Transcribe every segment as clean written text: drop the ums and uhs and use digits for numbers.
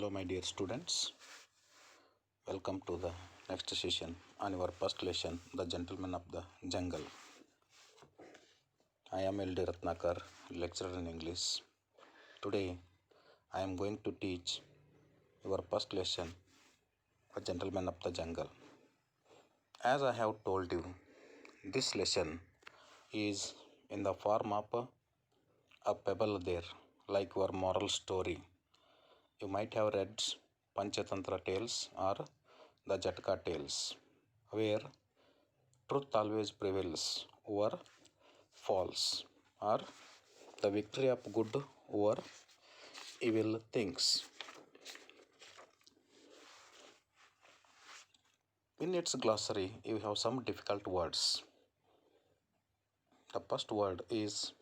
Hello, my dear students. Welcome to the next session on our first lesson, The Gentleman of the Jungle. I am LD Ratnakar, lecturer in English. Today, I am going to teach your first lesson, The Gentleman of the Jungle. As I have told you, this lesson is in the form of a pebble there, like your moral story. You might have read Panchatantra tales or the Jatka tales, where truth always prevails over false, or the victory of good over evil things. In its glossary, you have some difficult words. The first word is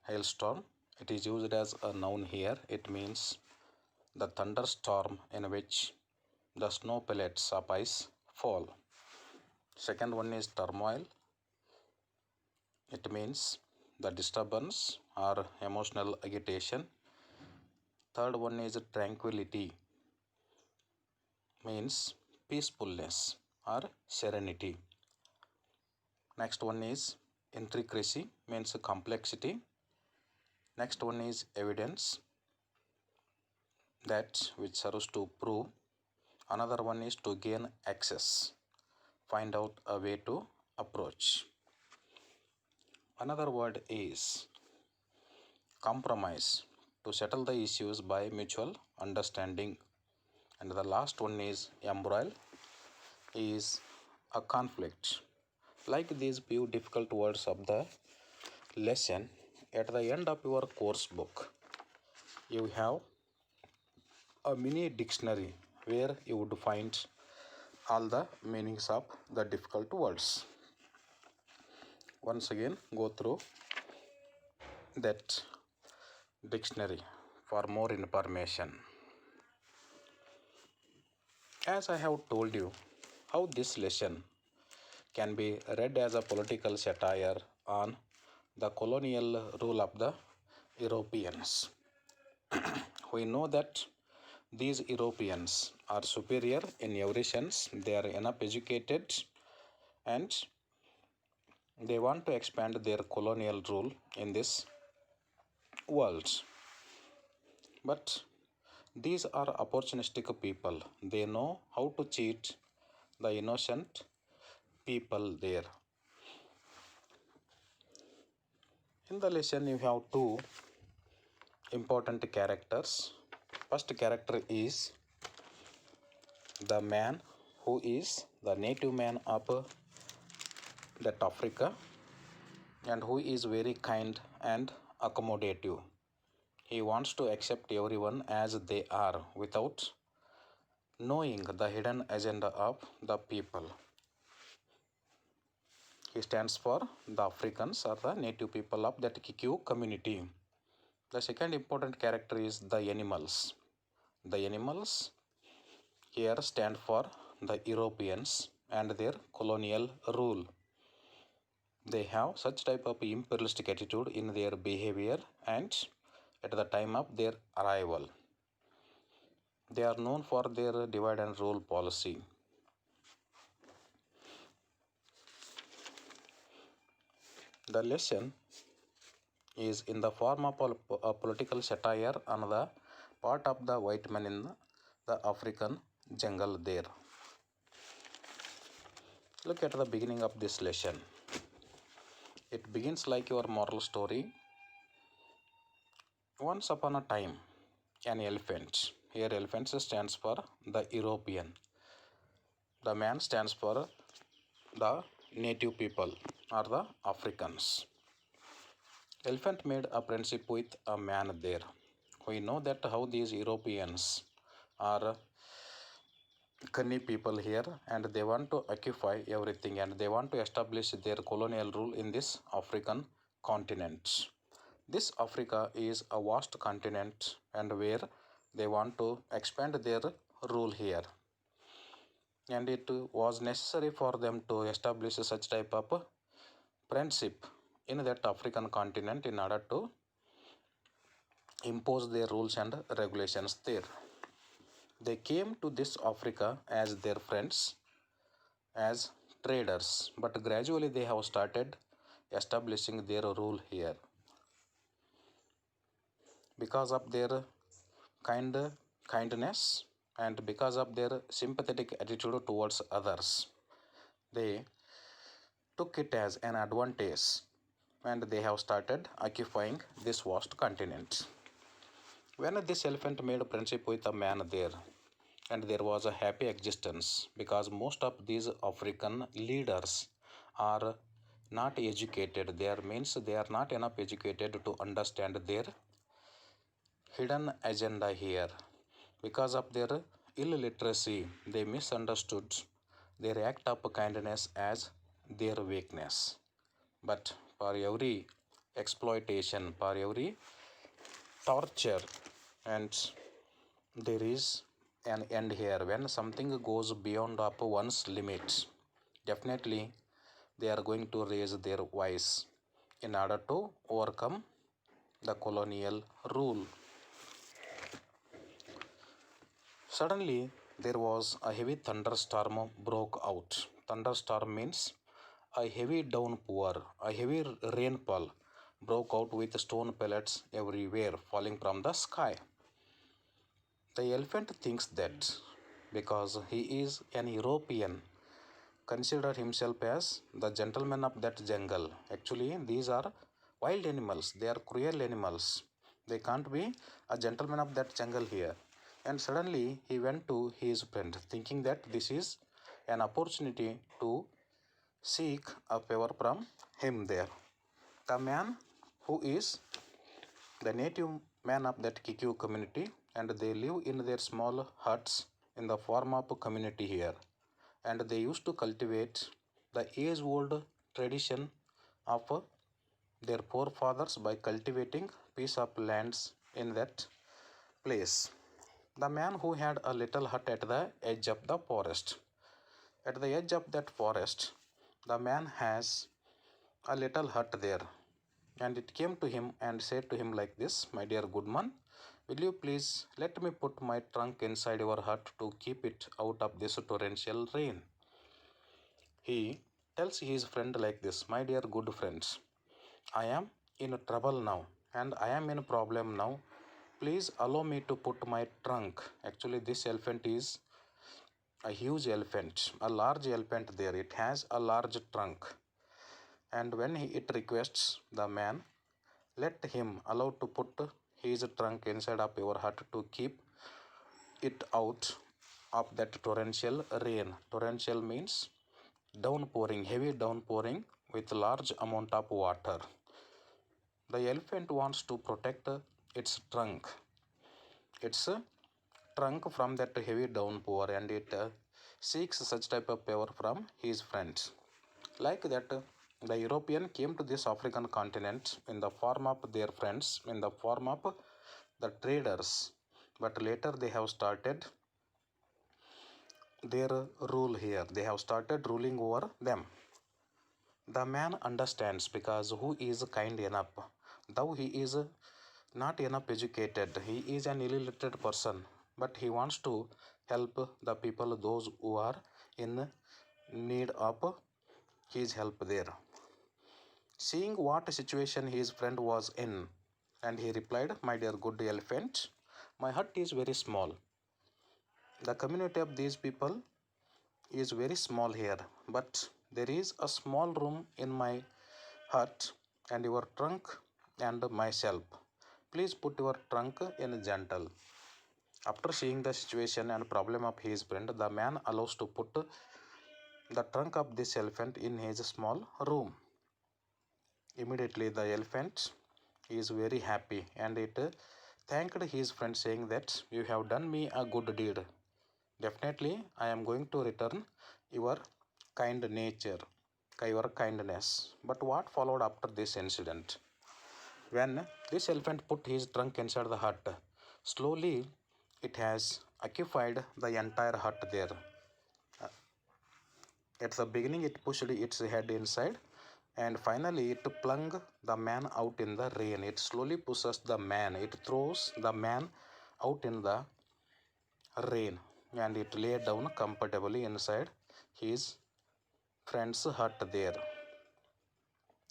hailstorm. It is used as a noun here. It means the thunderstorm in which the snow pellets of ice fall. Second one is turmoil. It means the disturbance or emotional agitation. Third one is tranquility, means peacefulness or serenity. Next one is intricacy, means complexity. Next one is evidence, that which serves to prove. Another one is to gain access, find out a way to approach. Another word is compromise, to settle the issues by mutual understanding. And the last one is embroil, is a conflict. Like these few difficult words of the lesson, at the end of your course book, you have a mini dictionary where you would find all the meanings of the difficult words. Once again, go through that dictionary for more information. As I have told you, how this lesson can be read as a political satire on the colonial rule of the Europeans. We know that these Europeans are superior in every sense. They are enough educated and they want to expand their colonial rule in this world. But these are opportunistic people. They know how to cheat the innocent people there. In the lesson, you have two important characters. First character is the man who is the native man of that Africa and who is very kind and accommodative. He wants to accept everyone as they are without knowing the hidden agenda of the people. He stands for the Africans or the native people of that Kikyu community. The second important character is the animals. The animals here stand for the Europeans and their colonial rule. They have such type of imperialistic attitude in their behavior and at the time of their arrival. They are known for their divide and rule policy. The lesson is in the form of a political satire on the part of the white man in the African jungle there. Look at the beginning of this lesson. It begins like your moral story. Once upon a time, an elephant. Here elephant stands for the European. The man stands for the native people or the Africans. Elephant made a friendship with a man there. We know that how these Europeans are cunning people here and they want to occupy everything and they want to establish their colonial rule in this African continent. This Africa is a vast continent and where they want to expand their rule here. And it was necessary for them to establish such type of friendship in that African continent in order to impose their rules and regulations there. They came to this Africa as their friends, as traders, but gradually they have started establishing their rule here. Because of their kindness and because of their sympathetic attitude towards others, they took it as an advantage and they have started occupying this vast continent. When this elephant made friendship with a man there, and there was a happy existence because most of these African leaders are not educated. There means they are not enough educated to understand their hidden agenda here. Because of their illiteracy, they misunderstood their act of kindness as their weakness. But for every exploitation, for every torture, and there is an end here. When something goes beyond of one's limits, definitely they are going to raise their voice in order to overcome the colonial rule. Suddenly there was a heavy thunderstorm broke out. Thunderstorm means a heavy downpour, a heavy rainfall broke out with stone pellets everywhere falling from the sky. The elephant thinks that because he is an European, consider himself as the gentleman of that jungle. Actually, these are wild animals, they are cruel animals. They can't be a gentleman of that jungle here. And suddenly he went to his friend, thinking that this is an opportunity to seek a favor from him there. The man who is the native man of that Kikyu community, and they live in their small huts in the form of a community here, and they used to cultivate the age old tradition of their forefathers by cultivating piece of lands in that place. The man who had a little hut at the edge of the forest. At the edge of that forest, the man has a little hut there, and it came to him and said to him like this, "My dear Goodman, will you please let me put my trunk inside your hut to keep it out of this torrential rain?" He tells his friend like this, "My dear good friends, I am in trouble now and I am in a problem now. Please allow me to put my trunk." Actually, this elephant is a huge elephant, a large elephant there. It has a large trunk. And when it requests the man, let him allow to put his trunk inside of your hut to keep it out of that torrential rain. Torrential means downpouring, heavy downpouring with large amount of water. The elephant wants to protect its trunk, its trunk from that heavy downpour, and it seeks such type of favor from his friends. Like that, the European came to this African continent in the form of their friends, in the form of the traders, but later they have started their rule here. They have started ruling over them. The man understands because who is kind enough, though he is not enough educated, he is an illiterate person, but he wants to help the people, those who are in need of his help there. Seeing what situation his friend was in, and he replied, "My dear good elephant, my hut is very small. The community of these people is very small here, but there is a small room in my hut and your trunk and myself. Please put your trunk in gentle." After seeing the situation and problem of his friend, the man allows to put the trunk of this elephant in his small room. Immediately the elephant is very happy and it thanked his friend, saying that, "You have done me a good deed. Definitely I am going to return your kind nature, your kindness." But what followed after this incident? When this elephant put his trunk inside the hut, slowly it has occupied the entire hut there. At the beginning, it pushed its head inside, and finally, it flung the man out in the rain. It slowly pushes the man, it throws the man out in the rain, and it lay down comfortably inside his friend's hut there,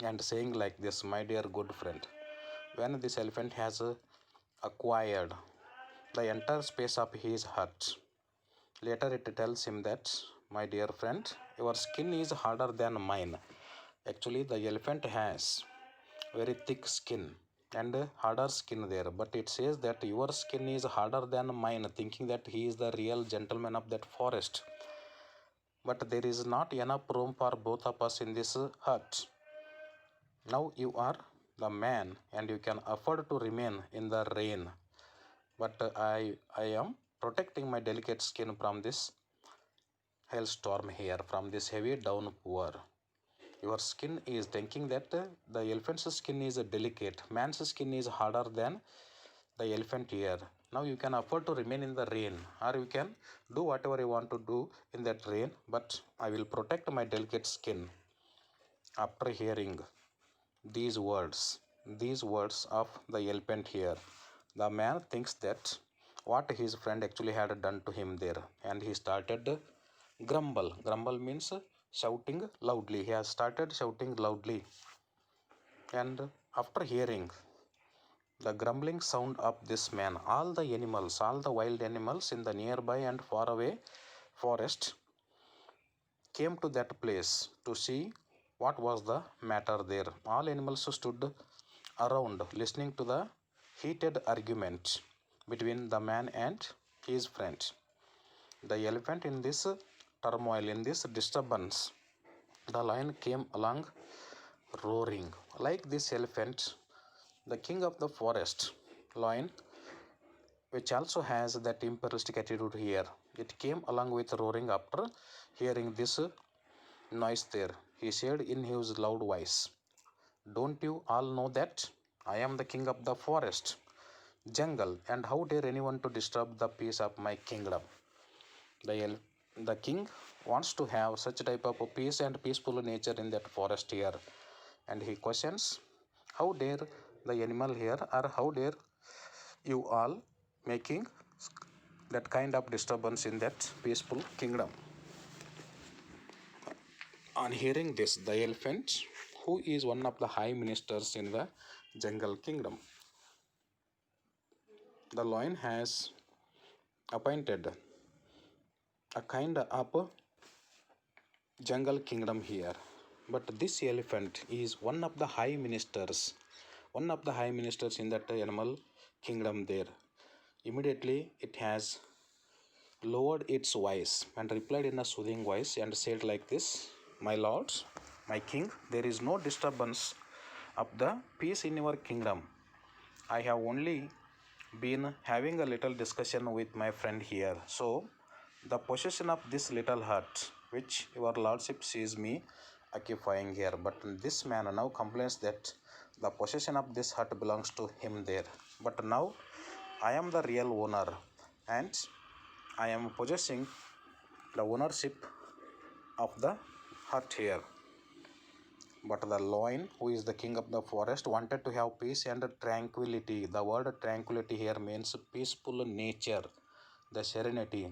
and saying like this, my dear good friend, when this elephant has acquired the entire space of his hut, later it tells him that, my dear friend, your skin is harder than mine. Actually, the elephant has very thick skin and harder skin there, but it says that your skin is harder than mine, thinking that he is the real gentleman of that forest. But there is not enough room for both of us in this hut. Now you are the man and you can afford to remain in the rain, but I am protecting my delicate skin from this hailstorm here, from this heavy downpour. Your skin is thinking that the elephant's skin is delicate, man's skin is harder than the elephant here. Now you can afford to remain in the rain, or you can do whatever you want to do in that rain, but I will protect my delicate skin. After hearing these words of the elephant here, the man thinks that what his friend actually had done to him there, and he started grumble. Grumble means shouting loudly. He has started shouting loudly, and after hearing the grumbling sound of this man, all the animals, all the wild animals in the nearby and faraway forest came to that place to see what was the matter there. All animals stood around listening to the heated argument between the man and his friend. The elephant, in this turmoil, in this disturbance, the lion came along roaring. Like this elephant, the king of the forest, lion, which also has that imperialistic attitude here, it came along with roaring after hearing this noise there. He said in his loud voice, don't you all know that I am the king of the forest, jungle, and how dare anyone to disturb the peace of my kingdom? The king wants to have such type of peace and peaceful nature in that forest here, and he questions, how dare the animal here, or how dare you all making that kind of disturbance in that peaceful kingdom? On hearing this, the elephant, who is one of the high ministers in the jungle kingdom, the lion has appointed a kind of jungle kingdom here. But this elephant is one of the high ministers, in that animal kingdom there. Immediately it has lowered its voice and replied in a soothing voice and said like this, my lords, my king, there is no disturbance of the peace in your kingdom. I have only been having a little discussion with my friend here. So the possession of this little hut, which your lordship sees me occupying here, but this man now complains that the possession of this hut belongs to him there. But now I am the real owner, and I am possessing the ownership of the hut here. But the lion, who is the king of the forest, wanted to have peace and tranquility. The word tranquility here means peaceful nature, the serenity.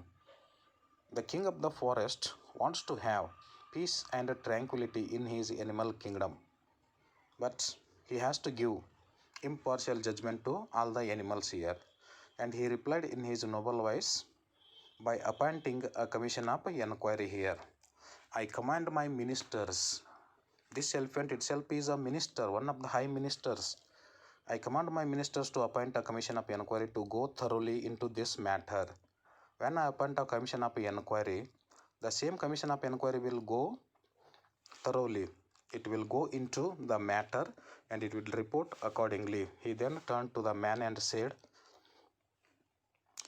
The king of the forest wants to have peace and tranquility in his animal kingdom, but he has to give impartial judgment to all the animals here. And he replied in his noble voice by appointing a commission of inquiry here. I command my ministers. This elephant itself is a minister, one of the high ministers. I command my ministers to appoint a commission of inquiry to go thoroughly into this matter. When I appoint a commission of inquiry, the same commission of inquiry will go thoroughly. It will go into the matter and it will report accordingly. He then turned to the man and said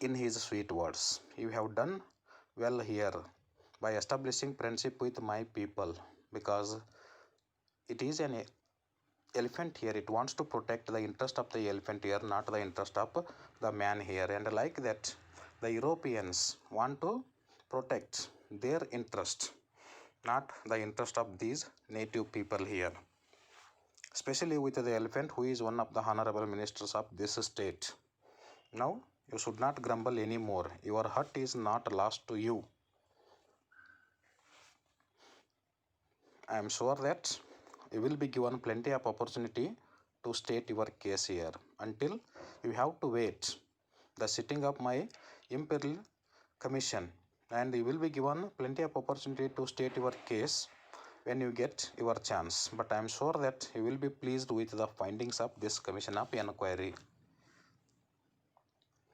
in his sweet words, you have done well here by establishing friendship with my people, because it is an elephant here. It wants to protect the interest of the elephant here, not the interest of the man here. And like that, the Europeans want to protect their interest, not the interest of these native people here, especially with the elephant, who is one of the honorable ministers of this state. Now You should not grumble anymore. Your hut is not lost to you. I am sure that you will be given plenty of opportunity to state your case here. Until you have to wait the sitting of my imperial commission, and you will be given plenty of opportunity to state your case when you get your chance. But I am sure that you will be pleased with the findings of this commission of inquiry.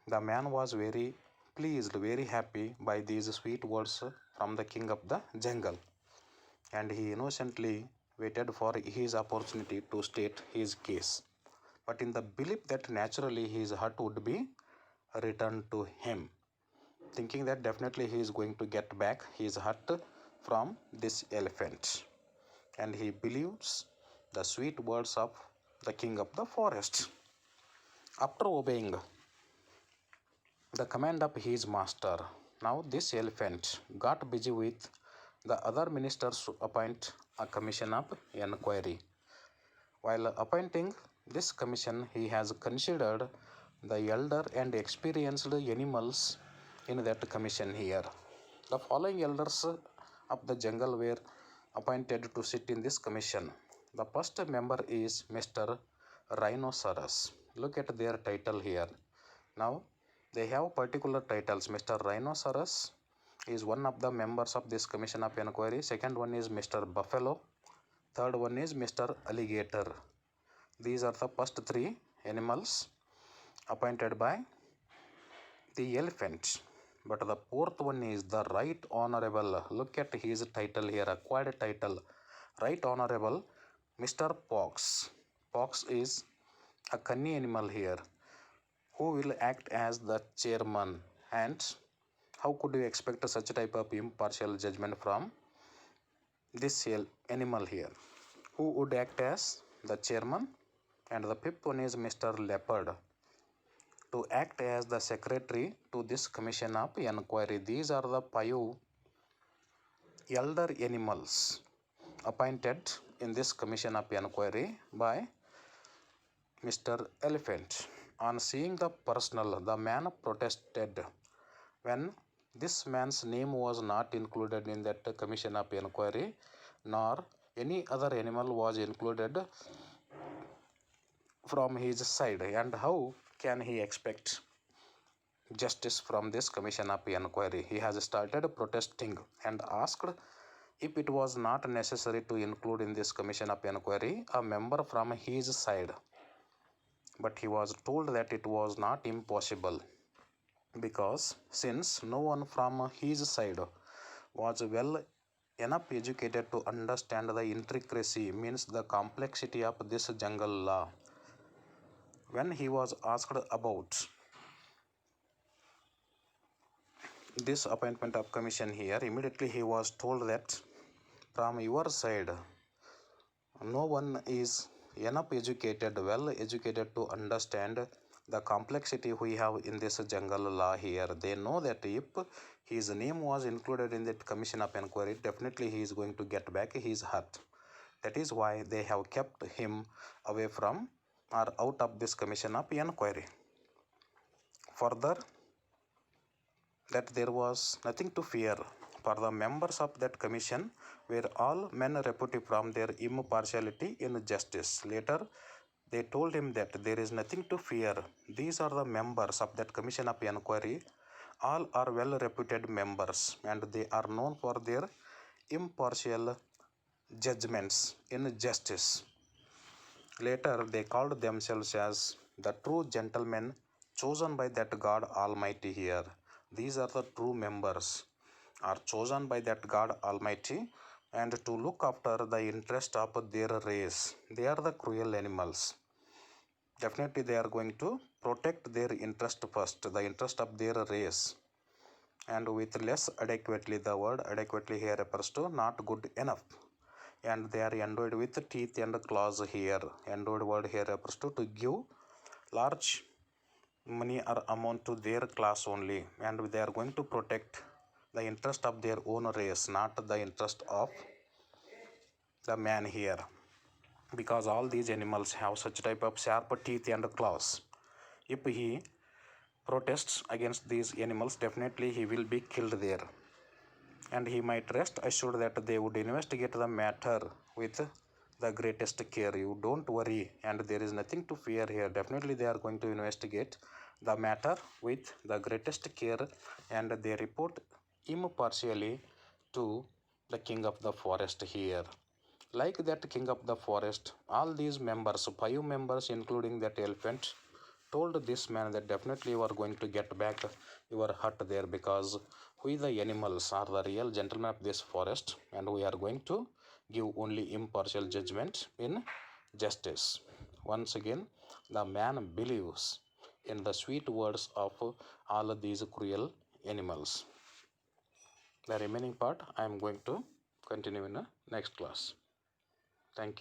The man was very pleased, very happy by these sweet words from the king of the jungle, and he innocently waited for his opportunity to state his case, but in the belief that naturally his hut would be returned to him, thinking that definitely he is going to get back his hut from this elephant. And he believes the sweet words of the king of the forest. After obeying the command of his master, now this elephant got busy with the other ministers to appoint a commission of inquiry. While appointing this commission, he has considered the elder and experienced animals in that commission here. The following elders of the jungle were appointed to sit in this commission. The first member is Mr. Rhinoceros. Look at their title here. Now, they have particular titles. Mr. Rhinoceros is one of the members of this commission of inquiry. Second one is Mr. Buffalo. Third one is Mr. Alligator. These are the first three animals appointed by the elephant. But the fourth one is the Right Honorable. Look at his title here, acquired title. Right Honorable Mr. Fox. Fox is a cunning animal here, who will act as the chairman. And how could you expect such type of impartial judgment from this animal here? Who would act as the chairman? And the fifth one is Mr. Leopard, to act as the secretary to this commission of inquiry. These are the 5 elder animals appointed in this commission of inquiry by Mr. Elephant. On seeing the personal, the man protested when this man's name was not included in that commission of inquiry, nor any other animal was included from his side, and how can he expect justice from this commission of inquiry? He has started protesting and asked if it was not necessary to include in this commission of inquiry a member from his side. But he was told that it was not impossible, because since no one from his side was well enough educated to understand the intricacy, means the complexity of this jungle law. When he was asked about this appointment of commission here, immediately he was told that from your side no one is enough educated, well educated to understand the complexity we have in this jungle law here. They know that if his name was included in that commission of inquiry, definitely he is going to get back his hut. That is why they have kept him away from or out of this commission of inquiry. Further, that there was nothing to fear, for the members of that commission were all men reputed from their impartiality in justice. Later, they told him that there is nothing to fear. These are the members of that commission of inquiry. All are well reputed members, and they are known for their impartial judgments in justice. Later, they called themselves as the true gentlemen chosen by that God Almighty here. These are the true members, are chosen by that God Almighty, and to look after the interest of their race. They are the cruel animals. Definitely they are going to protect their interest first, the interest of their race. And with less adequately, the word adequately here refers to not good enough. And they are endowed with teeth and claws here. Endowed word here refers to give large money or amount to their class only, and they are going to protect the interest of their own race, not the interest of the man here, because all these animals have such type of sharp teeth and claws. If he protests against these animals, definitely he will be killed there. And he might rest assured that they would investigate the matter with the greatest care. You don't worry, and there is nothing to fear here. Definitely they are going to investigate the matter with the greatest care, and they report impartially to the king of the forest here. Like that king of the forest, all these members, 5 members including that elephant, told this man that definitely you are going to get back your hut there, because we the animals are the real gentlemen of this forest, and we are going to give only impartial judgment in justice. Once again, the man believes in the sweet words of all these cruel animals. The remaining part I am going to continue in the next class. Thank you.